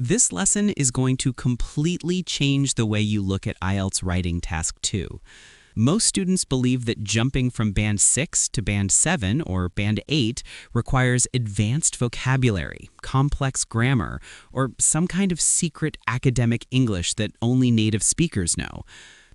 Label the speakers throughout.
Speaker 1: This lesson is going to completely change the way you look at IELTS Writing Task 2. Most students believe that jumping from Band 6 to Band 7 or Band 8 requires advanced vocabulary, complex grammar, or some kind of secret academic English that only native speakers know.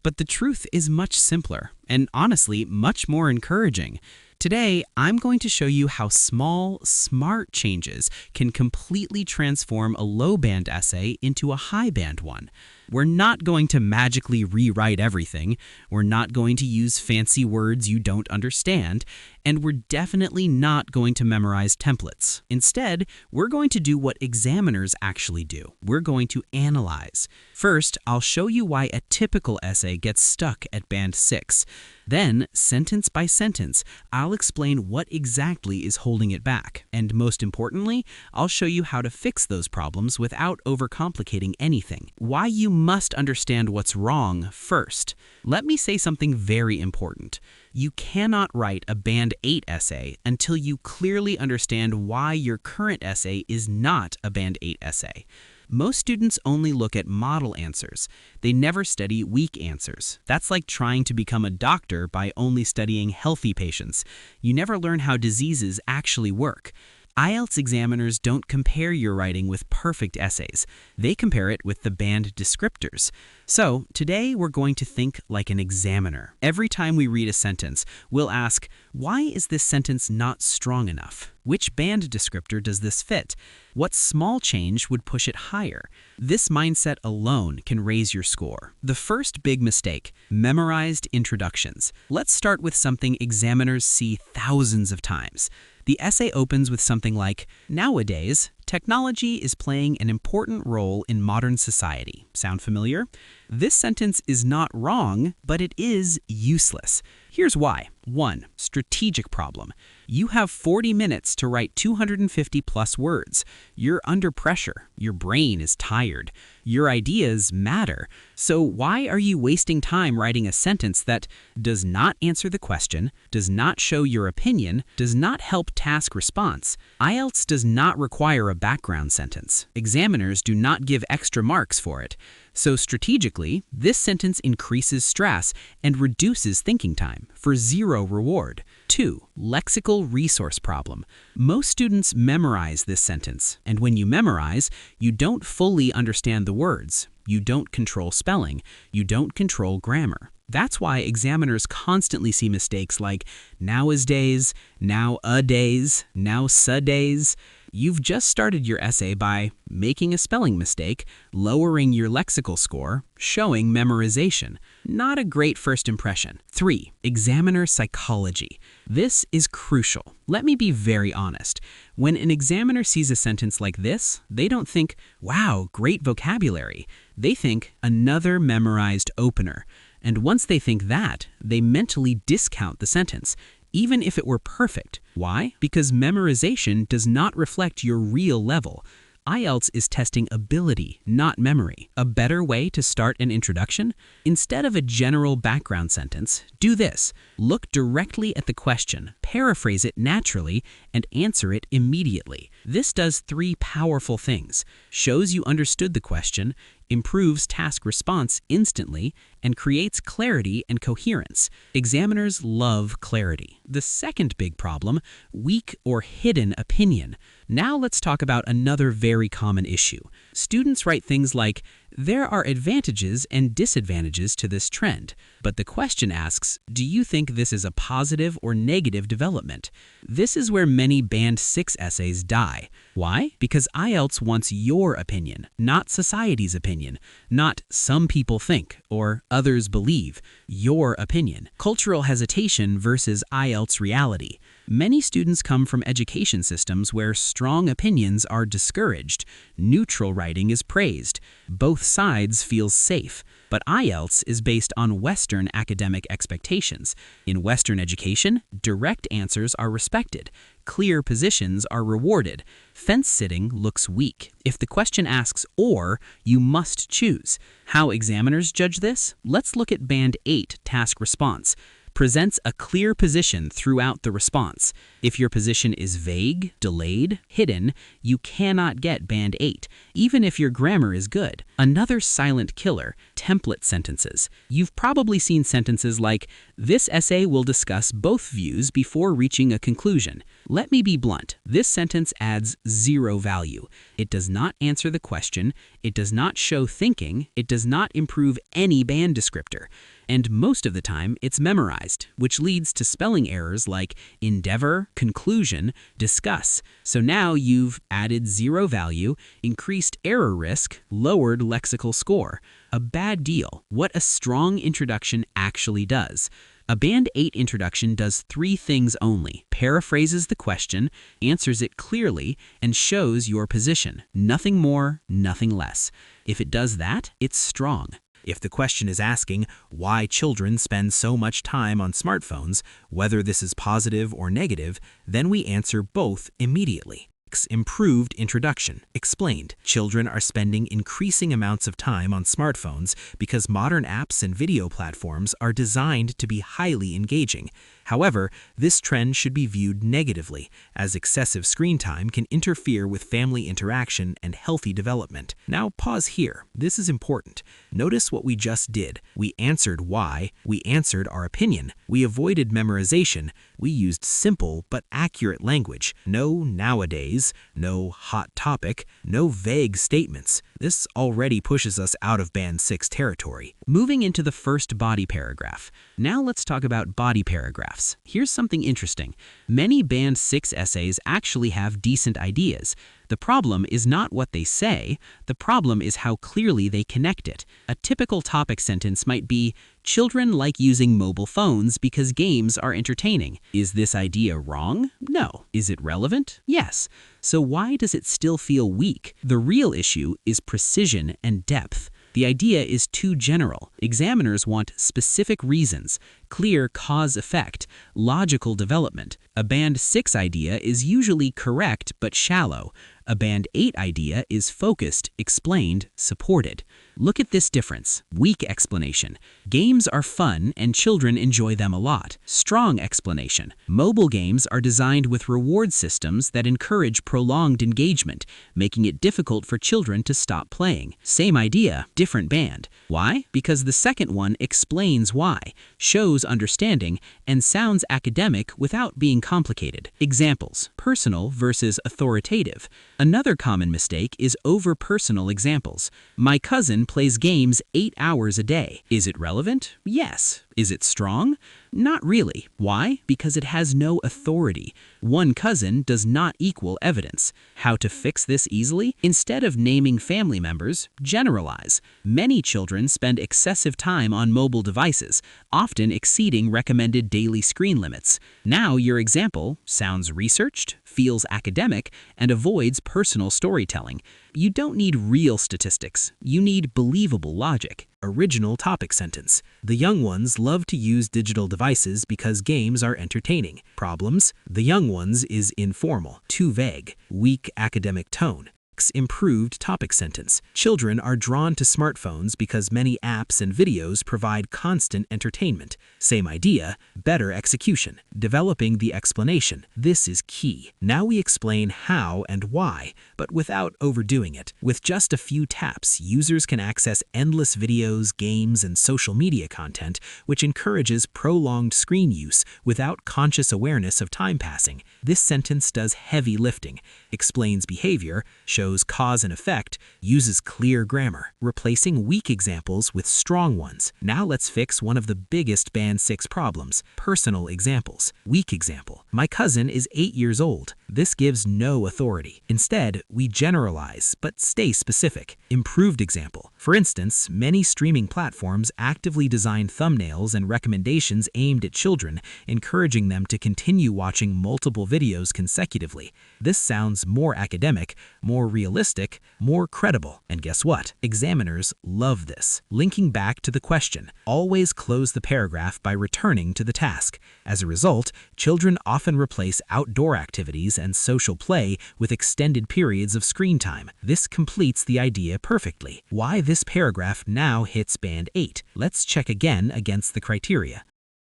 Speaker 1: But the truth is much simpler and honestly much more encouraging. Today, I'm going to show you how small, smart changes can completely transform a low-band essay into a high-band one. We're not going to magically rewrite everything, we're not going to use fancy words you don't understand, and we're definitely not going to memorize templates. Instead, we're going to do what examiners actually do. We're going to analyze. First, I'll show you why a typical essay gets stuck at Band 6. Then, sentence by sentence, I'll explain what exactly is holding it back. And most importantly, I'll show you how to fix those problems without overcomplicating anything. Why you must understand what's wrong first. Let me say something very important. You cannot write a Band 8 essay until you clearly understand why your current essay is not a Band 8 essay. Most students only look at model answers. They never study weak answers. That's like trying to become a doctor by only studying healthy patients. You never learn how diseases actually work. IELTS examiners don't compare your writing with perfect essays. They compare it with the band descriptors. So, today we're going to think like an examiner. Every time we read a sentence, we'll ask, why is this sentence not strong enough? Which band descriptor does this fit? What small change would push it higher? This mindset alone can raise your score. The first big mistake, memorized introductions. Let's start with something examiners see thousands of times. The essay opens with something like, nowadays, technology is playing an important role in modern society. Sound familiar? This sentence is not wrong, but it is useless. Here's why. 1. Strategic problem. You have 40 minutes to write 250 plus words. You're under pressure. Your brain is tired. Your ideas matter. So why are you wasting time writing a sentence that does not answer the question, does not show your opinion, does not help task response? IELTS does not require a background sentence. Examiners do not give extra marks for it. So strategically, this sentence increases stress and reduces thinking time for zero reward. 2. Lexical resource problem. Most students memorize this sentence, and when you memorize, you don't fully understand the words. You don't control spelling. You don't control grammar. That's why examiners constantly see mistakes like nowadays, nowadays, nowadays. You've just started your essay by making a spelling mistake, lowering your lexical score, showing memorization. Not a great first impression. 3. Examiner psychology. This is crucial. Let me be very honest. When an examiner sees a sentence like this, they don't think, wow, great vocabulary. They think, another memorized opener. And once they think that, they mentally discount the sentence, even if it were perfect. Why? Because memorization does not reflect your real level. IELTS is testing ability, not memory. A better way to start an introduction? Instead of a general background sentence, do this. Look directly at the question, paraphrase it naturally, and answer it immediately. This does 3 powerful things. Shows you understood the question, improves task response instantly, and creates clarity and coherence. Examiners love clarity. The second big problem, weak or hidden opinion. Now let's talk about another very common issue. Students write things like, there are advantages and disadvantages to this trend, but the question asks, do you think this is a positive or negative development? This is where many Band 6 essays die. Why? Because IELTS wants your opinion, not society's opinion, not some people think or others believe, your opinion. Cultural hesitation versus IELTS reality. Many students come from education systems where strong opinions are discouraged, neutral writing is praised, both sides feel safe. But IELTS is based on Western academic expectations. In Western education, direct answers are respected. Clear positions are rewarded. Fence-sitting looks weak. If the question asks or, you must choose. How examiners judge this? Let's look at Band 8 task response. presents a clear position throughout the response. If your position is vague, delayed, hidden, you cannot get Band 8, even if your grammar is good. Another silent killer, template sentences. You've probably seen sentences like, "This essay will discuss both views before reaching a conclusion." Let me be blunt. This sentence adds zero value. It does not answer the question, it does not show thinking, it does not improve any band descriptor. And most of the time, it's memorized, which leads to spelling errors like endeavor, conclusion, discuss. So now you've added zero value, increased error risk, lowered lexical score. A bad deal. What a strong introduction actually does. A Band 8 introduction does three things only: paraphrases the question, answers it clearly, and shows your position. Nothing more, nothing less. If it does that, it's strong. If the question is asking why children spend so much time on smartphones, whether this is positive or negative, then we answer both immediately. Improved introduction. Explained. Children are spending increasing amounts of time on smartphones because modern apps and video platforms are designed to be highly engaging. However, this trend should be viewed negatively, as excessive screen time can interfere with family interaction and healthy development. Now pause here. This is important. Notice what we just did. We answered why, we answered our opinion, we avoided memorization, we used simple but accurate language. No nowadays, no hot topic, no vague statements. This already pushes us out of Band 6 territory. Moving into the first body paragraph. Now let's talk about body paragraphs. Here's something interesting. Many Band 6 essays actually have decent ideas. The problem is not what they say, the problem is how clearly they connect it. A typical topic sentence might be, "Children like using mobile phones because games are entertaining." Is this idea wrong? No. Is it relevant? Yes. So why does it still feel weak? The real issue is precision and depth. The idea is too general. Examiners want specific reasons, clear cause-effect, logical development. A Band 6 idea is usually correct but shallow. A Band 8 idea is focused, explained, supported. Look at this difference. Weak explanation. Games are fun and children enjoy them a lot. Strong explanation. Mobile games are designed with reward systems that encourage prolonged engagement, making it difficult for children to stop playing. Same idea, different band. Why? Because the second one explains why, shows understanding, and sounds academic without being complicated. Examples: personal versus authoritative. Another common mistake is over-personal examples. My cousin plays games 8 hours a day. Is it relevant? Yes. Is it strong? Not really. Why? Because it has no authority. One cousin does not equal evidence. How to fix this easily? Instead of naming family members, generalize. Many children spend excessive time on mobile devices, often exceeding recommended daily screen limits. Now your example sounds researched, feels academic, and avoids personal storytelling. You don't need real statistics. You need believable logic. Original topic sentence. The young ones love to use digital devices because games are entertaining. Problems: the young ones is informal, too vague, weak academic tone. Improved topic sentence. Children are drawn to smartphones because many apps and videos provide constant entertainment. Same idea, better execution. Developing the explanation. This is key. Now we explain how and why, but without overdoing it. With just a few taps, users can access endless videos, games, and social media content, which encourages prolonged screen use without conscious awareness of time passing. This sentence does heavy lifting, explains behavior, shows cause and effect, uses clear grammar, replacing weak examples with strong ones. Now let's fix one of the biggest Band 6 problems: personal examples. Weak example: my cousin is 8 years old. This gives no authority. Instead, we generalize, but stay specific. Improved example: for instance, many streaming platforms actively design thumbnails and recommendations aimed at children, encouraging them to continue watching multiple videos consecutively. This sounds more academic, more realistic, more credible. And guess what? Examiners love this. Linking back to the question. Always close the paragraph by returning to the task. As a result, children often replace outdoor activities and social play with extended periods of screen time. This completes the idea perfectly. Why this paragraph now hits Band 8? Let's check again against the criteria.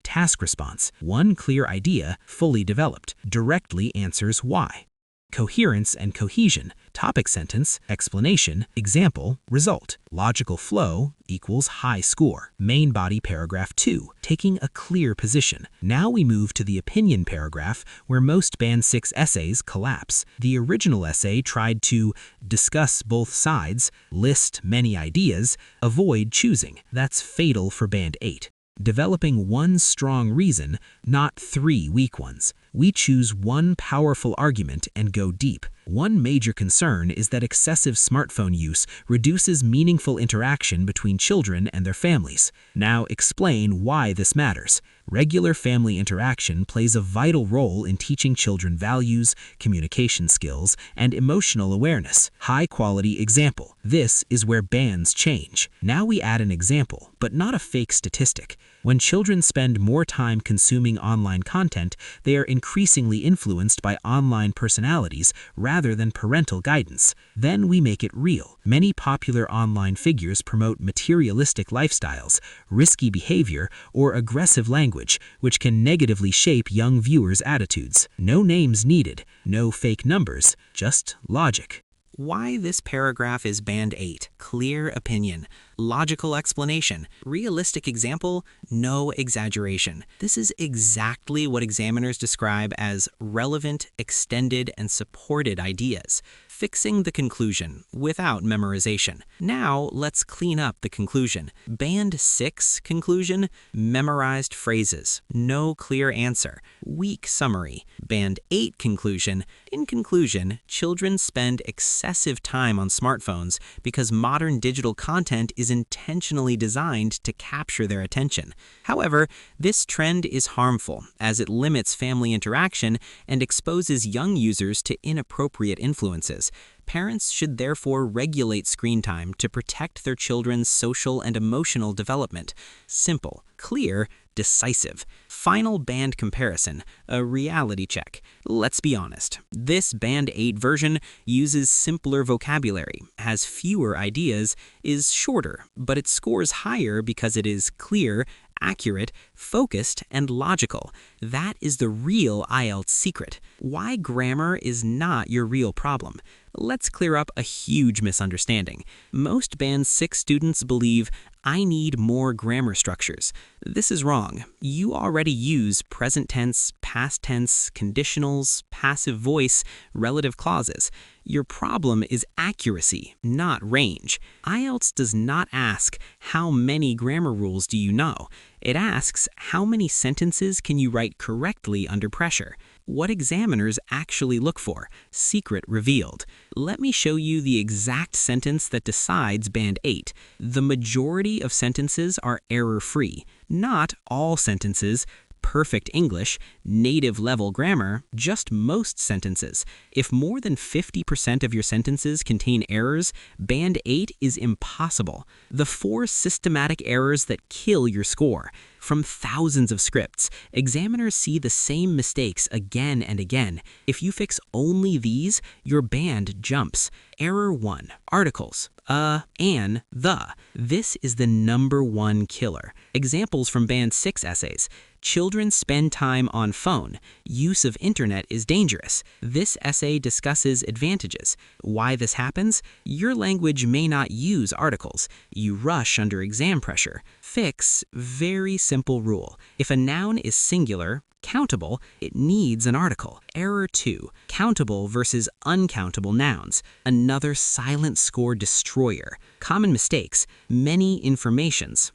Speaker 2: Task response. One clear idea, fully developed, directly answers why. Coherence and cohesion. Topic sentence, explanation, example, result. Logical flow equals high score. Main body paragraph 2, taking a clear position. Now we move to the opinion paragraph where most Band 6 essays collapse. The original essay tried to discuss both sides, list many ideas, avoid choosing. That's fatal for Band 8. Developing one strong reason, not 3 weak ones. We choose one powerful argument and go deep. One major concern is that excessive smartphone use reduces meaningful interaction between children and their families. Now explain why this matters. Regular family interaction plays a vital role in teaching children values, communication skills, and emotional awareness. High-quality example. This is where bands change. Now we add an example, but not a fake statistic. When children spend more time consuming online content, they are increasingly influenced by online personalities rather than parental guidance. Then we make it real. Many popular online figures promote materialistic lifestyles, risky behavior, or aggressive language, which can negatively shape young viewers' attitudes. No names needed, no fake numbers, just logic.
Speaker 1: Why this paragraph is Band 8. Clear opinion. Logical explanation. Realistic example. No exaggeration. This is exactly what examiners describe as relevant, extended, and supported ideas. Fixing the conclusion without memorization. Now let's clean up the conclusion. Band 6 conclusion. Memorized phrases. No clear answer. Weak summary. Band 8 conclusion. In conclusion, children spend excessive time on smartphones because modern digital content is intentionally designed to capture their attention. However, this trend is harmful as it limits family interaction and exposes young users to inappropriate influences. Parents should therefore regulate screen time to protect their children's social and emotional development. Simple, clear, decisive. Final band comparison, a reality check. Let's be honest, this Band 8 version uses simpler vocabulary, has fewer ideas, is shorter, but it scores higher because it is clear, accurate, focused, and logical. That is the real IELTS secret. Why grammar is not your real problem. Let's clear up a huge misunderstanding. Most Band 6 students believe, I need more grammar structures. This is wrong. You already use present tense, past tense, conditionals, passive voice, relative clauses. Your problem is accuracy, not range. IELTS does not ask, how many grammar rules do you know? It asks, how many sentences can you write correctly under pressure? What examiners actually look for. Secret revealed. Let me show you the exact sentence that decides Band 8. The majority of sentences are error-free. Not all sentences. Perfect English, native level grammar, just most sentences. If more than 50% of your sentences contain errors, Band 8 is impossible. The 4 systematic errors that kill your score. From thousands of scripts, examiners see the same mistakes again and again. If you fix only these, your band jumps. Error 1. Articles. An, the. This is the #1 killer. Examples from Band 6 essays. Children spend time on phone. Use of internet is dangerous. This essay discusses advantages. Why this happens? Your language may not use articles. You rush under exam pressure. Fix, very simple rule. If a noun is singular, countable, it needs an article. Error 2. Countable versus uncountable nouns. Another silent score destroyer. Common mistakes. Many informations.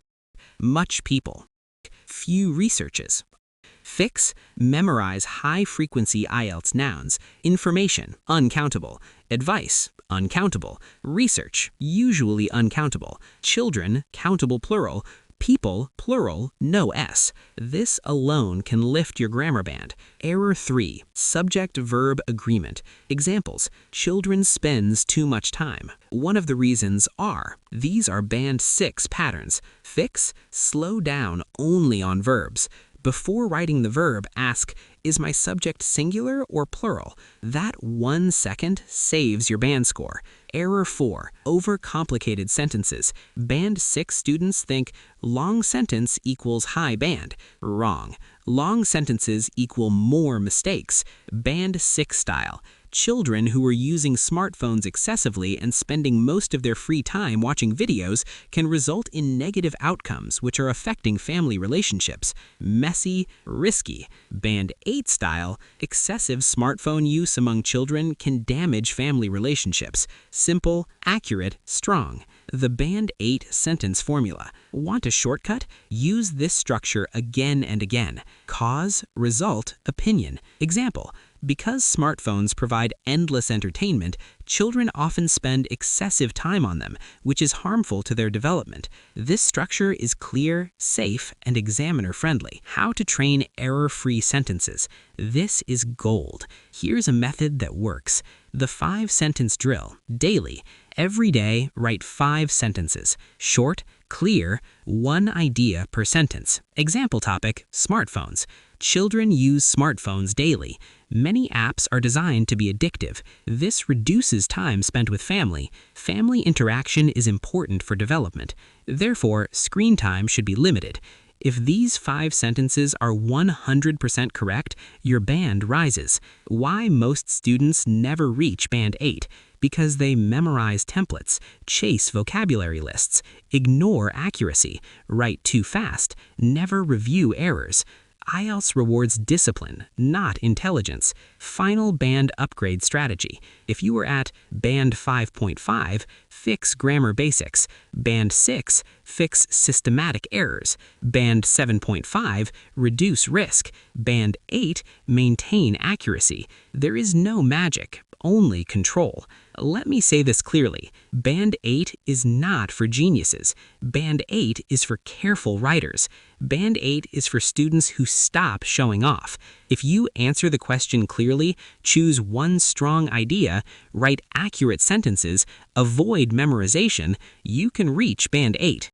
Speaker 1: Much people. Few researches. Fix, memorize high-frequency IELTS nouns. Information, uncountable. Advice, uncountable. Research, usually uncountable. Children, countable plural. People, plural, no S. This alone can lift your grammar band. Error 3. Subject-verb agreement. Examples. Children spends too much time. One of the reasons are. These are Band 6 patterns. Fix. Slow down only on verbs.
Speaker 2: Before writing the verb, ask, is my subject singular or plural? That 1 second saves your band score. Error 4. Overcomplicated sentences. Band 6 students think long sentence equals high band. Wrong. Long sentences equal more mistakes. Band 6 style. Children who are using smartphones excessively and spending most of their free time watching videos can result in negative outcomes which are affecting family relationships. Messy, risky. Band 8 style, excessive smartphone use among children can damage family relationships. Simple, accurate, strong. The Band 8 sentence formula. Want a shortcut? Use this structure again and again. Cause, result, opinion. Example. Because smartphones provide endless entertainment, children often spend excessive time on them, which is harmful to their development. This structure is clear, safe, and examiner-friendly. How to train error-free sentences. This is gold. Here's a method that works. The 5-sentence drill. Daily. Every day, write 5 sentences. Short, clear, 1 idea per sentence. Example topic, smartphones. Children use smartphones daily. Many apps are designed to be addictive. This reduces time spent with family. Family interaction is important for development. Therefore, screen time should be limited. If these 5 sentences are 100% correct, your band rises. Why most students never reach Band 8? Because they memorize templates, chase vocabulary lists, ignore accuracy, write too fast, never review errors. IELTS rewards discipline, not intelligence. Final band upgrade strategy. If you are at Band 5.5, fix grammar basics. Band 6, fix systematic errors. Band 7.5, reduce risk. Band 8, maintain accuracy. There is no magic, only control. Let me say this clearly. Band 8 is not for geniuses. Band 8 is for careful writers. Band 8 is for students who stop showing off. If you answer the question clearly, choose one strong idea, write accurate sentences, avoid memorization, you can reach Band 8.